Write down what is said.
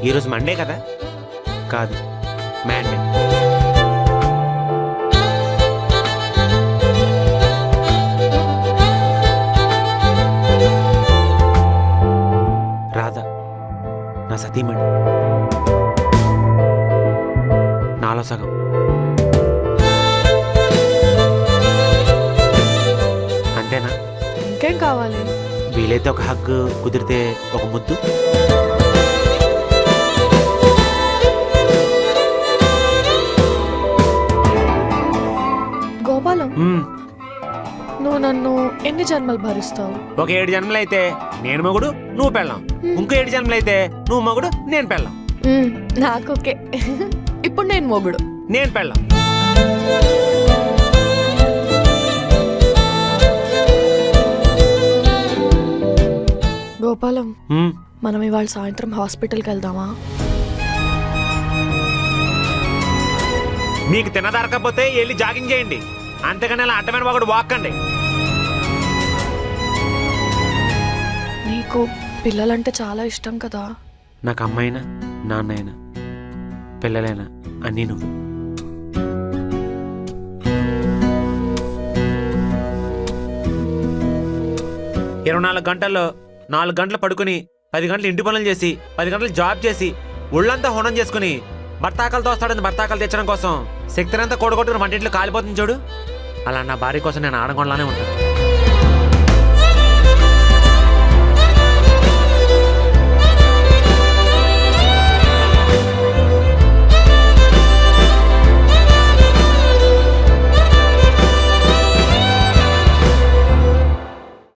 ఈరోజు మండే కదా? కాదు, మ్యాండే. రాధా నా సతీమణి, నాలో సగం. అంతేనా? ఇంకేం కావాలి? వీలైతే ఒక హగ్, కుదిరితే ఒక ముద్దు. గోపాలం, నువ్వు నన్ను ఎన్ని జన్మలు భరిస్తావు? ఒక 7 జన్మలైతే నేను మొగుడు, నువ్వు పెళ్ళాం. ఇంకో 7 జన్మలైతే నువ్వు మొగుడు, నేను పెళ్ళాం. నాకు ఓకే. ఇప్పుడు నేను మొగుడు, నేను పెళ్ళాం. గోపాలం, మనం ఇవాళ సాయంత్రం హాస్పిటల్కి వెళ్దామా? మీకు తినదరకపోతే వెళ్ళి జాగింగ్ చేయండి, అంతేగాని అలా అడ్డమైన ఒకటి వాక్కండి. నీకు పిల్లలంటే చాలా ఇష్టం కదా? నాకు అమ్మాయినా నాన్నైనా పిల్లలైనా అన్నీ నువ్వు. ఇరవై 4 గంటల్లో 4 గంటలు పడుకుని 10 గంటలు ఇంటి పనులు చేసి 10 గంటలు జాబ్ చేసి ఒళ్ళంతా హోనం చేసుకుని భర్తాకలు తోస్తాడని భర్తాకలు తెచ్చడం కోసం శక్తినంతా కూడగొట్టుకుని వంటింట్లో కాలిపోతుంది చూడు, అలా నా భార్య కోసం నేను ఆడగొండలానే ఉంటాను.